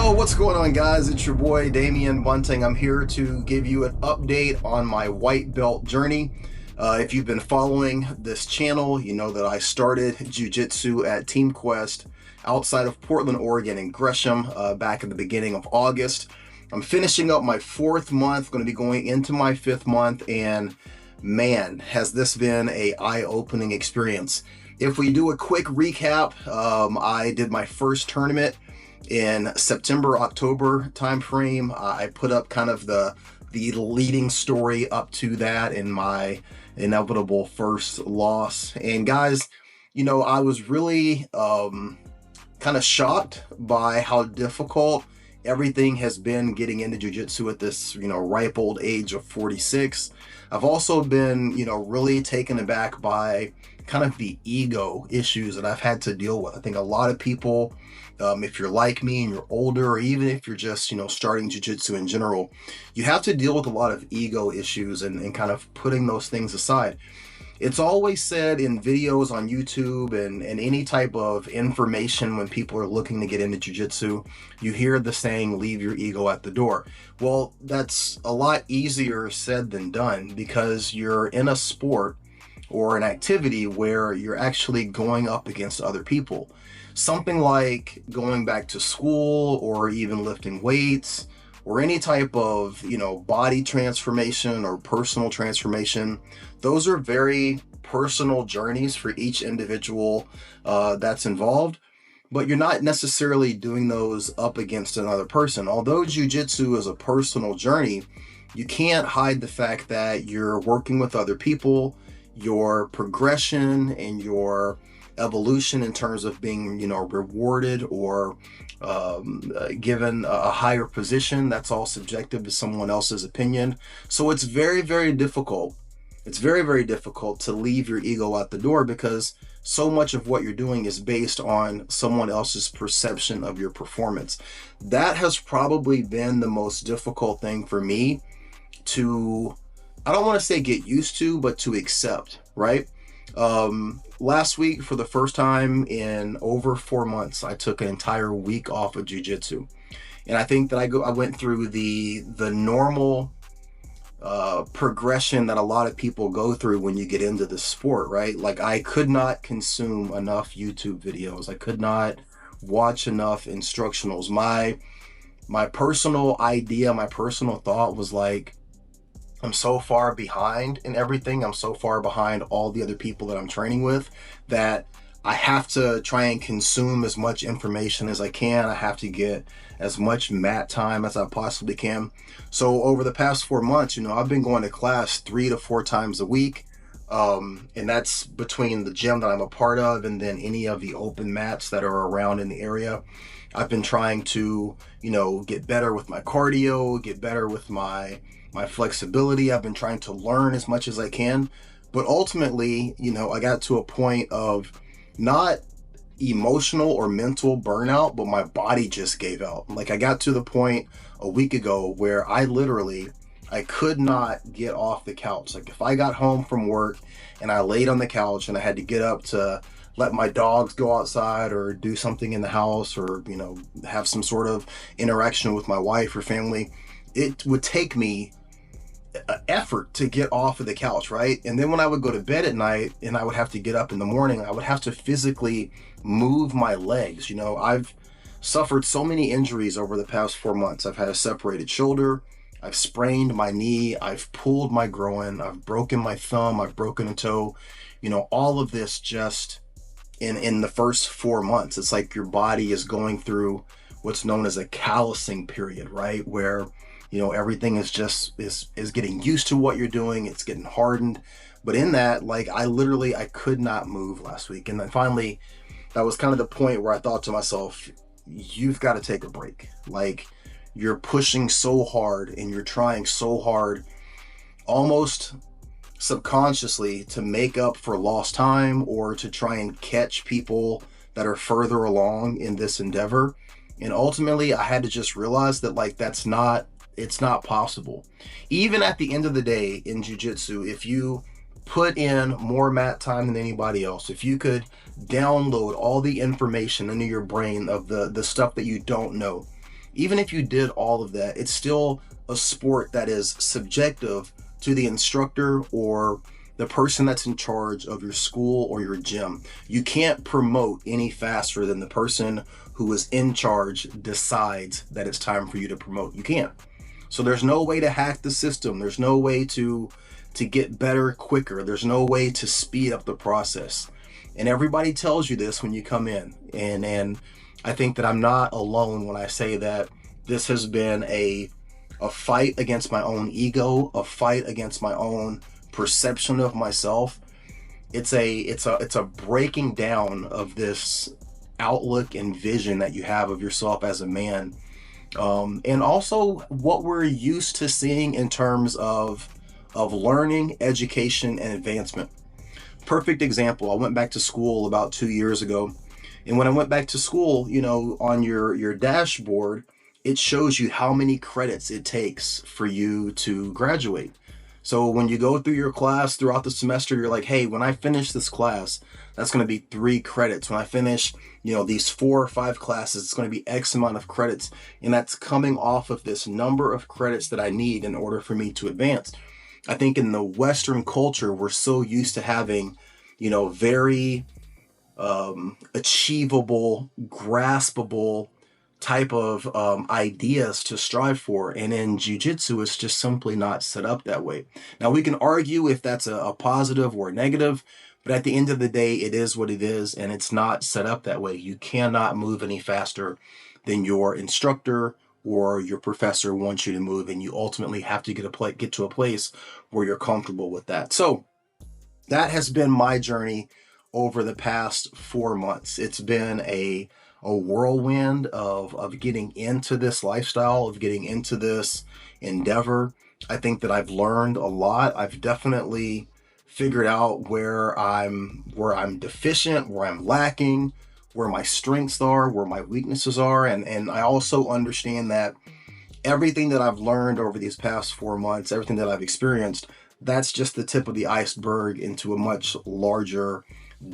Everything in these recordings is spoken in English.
Yo, what's going on, guys? It's your boy Damian Bunting. I'm here to give you an update on my white belt journey. If you've been following this channel, you know that I started jiu-jitsu at Team Quest outside of Portland, Oregon in Gresham back at the beginning of August. I'm finishing up my 4th month, going to be going into my 5th month, and man, has this been a eye-opening experience. If we do a quick recap, I did my first tournament in September, October timeframe. I put up kind of the leading story up to that in my inevitable first loss. And guys, you know, I was really kind of shocked by how difficult everything has been getting into jiu-jitsu at this, you know, ripe old age of 46. I've also been, you know, really taken aback by kind of the ego issues that I've had to deal with. I think a lot of people, if you're like me and you're older, or even if you're just, you know, starting jiu-jitsu in general, you have to deal with a lot of ego issues and kind of putting those things aside. It's always said in videos on YouTube and any type of information when people are looking to get into jiu-jitsu, you hear the saying, leave your ego at the door. Well, that's a lot easier said than done, because you're in a sport or an activity where you're actually going up against other people. Something like going back to school, or even lifting weights, or any type of, you know, body transformation or personal transformation. Those are very personal journeys for each individual that's involved, but you're not necessarily doing those up against another person. Although jiu-jitsu is a personal journey, you can't hide the fact that you're working with other people. Your progression and your evolution in terms of being, you know, rewarded or given a higher position, that's all subjective to someone else's opinion. So it's very, very difficult. It's very, very difficult to leave your ego out the door, because so much of what you're doing is based on someone else's perception of your performance. That has probably been the most difficult thing for me to, I don't want to say get used to, but to accept, right? Last week, for the first time in over 4 months, I took an entire week off of jiu-jitsu. And I think that I went through the normal progression that a lot of people go through when you get into the sport, right? Like, I could not consume enough YouTube videos. I could not watch enough instructionals. My personal idea, my personal thought was like, I'm so far behind in everything. I'm so far behind all the other people that I'm training with that I have to try and consume as much information as I can. I have to get as much mat time as I possibly can. So over the past 4 months, you know, I've been going to class 3 to 4 times a week. And that's between the gym that I'm a part of and then any of the open mats that are around in the area. I've been trying to, you know, get better with my cardio, get better with my flexibility. I've been trying to learn as much as I can, but ultimately, you know, I got to a point of not emotional or mental burnout, but my body just gave out. Like, I got to the point a week ago where I could not get off the couch. Like, if I got home from work and I laid on the couch and I had to get up to let my dogs go outside or do something in the house, or, you know, have some sort of interaction with my wife or family, it would take me effort to get off of the couch, right? And then when I would go to bed at night and I would have to get up in the morning, I would have to physically move my legs. You know, I've suffered so many injuries over the past 4 months. I've had a separated shoulder, I've sprained my knee, I've pulled my groin, I've broken my thumb, I've broken a toe. You know, all of this just in the first 4 months. It's like your body is going through what's known as a callousing period, right? Where, you know, everything is just is getting used to what you're doing. It's getting hardened. But in that, like, I could not move last week. And then finally, that was kind of the point where I thought to myself, you've got to take a break. Like, you're pushing so hard and you're trying so hard, almost subconsciously, to make up for lost time or to try and catch people that are further along in this endeavor. And ultimately, I had to just realize that, like, it's not possible. Even at the end of the day in jiu-jitsu, if you put in more mat time than anybody else, if you could download all the information into your brain of the stuff that you don't know, Even if you did all of that, it's still a sport that is subjective to the instructor or the person that's in charge of your school or your gym. You can't promote any faster than the person who is in charge decides that it's time for you to promote. You can't. So there's no way to hack the system. There's no way to get better quicker. There's no way to speed up the process. And everybody tells you this when you come in. And I think that I'm not alone when I say that this has been a fight against my own ego, a fight against my own perception of myself. It's a breaking down of this outlook and vision that you have of yourself as a man. And also what we're used to seeing in terms of learning, education, and advancement. Perfect example. I went back to school about 2 years ago. And when I went back to school, you know, on your dashboard, it shows you how many credits it takes for you to graduate. So when you go through your class throughout the semester, you're like, hey, when I finish this class, that's going to be 3 credits. When I finish, you know, these 4 or 5 classes, it's going to be X amount of credits. And that's coming off of this number of credits that I need in order for me to advance. I think in the Western culture, we're so used to having, you know, very achievable, graspable type of ideas to strive for. And in jiu-jitsu, it's just simply not set up that way. Now, we can argue if that's a positive or a negative, but at the end of the day, it is what it is, and it's not set up that way. You cannot move any faster than your instructor or your professor wants you to move, and you ultimately have to get to a place where you're comfortable with that. So that has been my journey over the past 4 months. It's been a whirlwind of getting into this lifestyle, of getting into this endeavor. I think that I've learned a lot. I've definitely figured out where I'm deficient, where I'm lacking, where my strengths are, where my weaknesses are. And I also understand that everything that I've learned over these past 4 months, everything that I've experienced, that's just the tip of the iceberg into a much larger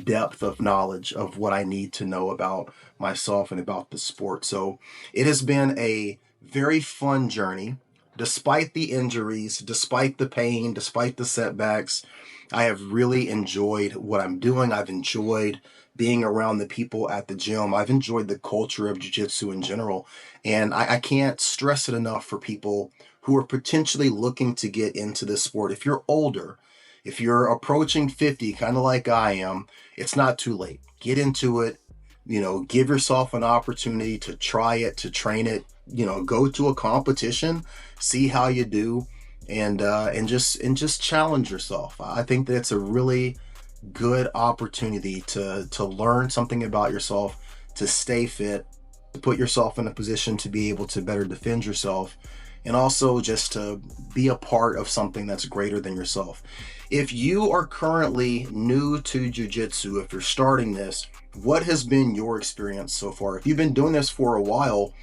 depth of knowledge of what I need to know about myself and about the sport. So it has been a very fun journey. Despite the injuries, despite the pain, despite the setbacks, I have really enjoyed what I'm doing. I've enjoyed being around the people at the gym. I've enjoyed the culture of jiu-jitsu in general. And I can't stress it enough for people who are potentially looking to get into this sport. If you're older, if you're approaching 50, kind of like I am, it's not too late. Get into it. You know, give yourself an opportunity to try it, to train it. You know, go to a competition, see how you do, and just challenge yourself. I think that it's a really good opportunity to learn something about yourself, to stay fit, to put yourself in a position to be able to better defend yourself, and also just to be a part of something that's greater than yourself. If you are currently new to jiu-jitsu, if you're starting this, what has been your experience so far? If you've been doing this for a while,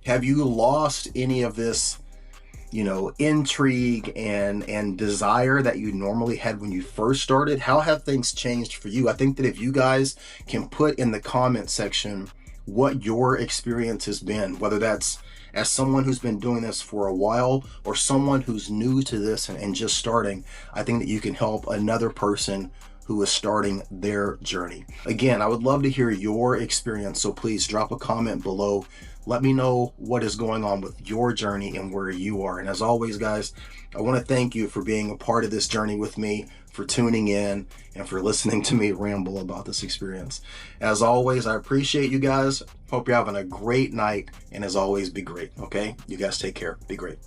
have you lost any of this, you know, intrigue and desire that you normally had when you first started? How have things changed for you? I think that if you guys can put in the comment section what your experience has been, whether that's as someone who's been doing this for a while or someone who's new to this and just starting, I think that you can help another person who is starting their journey. Again, I would love to hear your experience, so please drop a comment below. Let me know what is going on with your journey and where you are. And as always, guys, I want to thank you for being a part of this journey with me, for tuning in, and for listening to me ramble about this experience. As always, I appreciate you guys. Hope you're having a great night, and as always, be great, okay? You guys take care. Be great.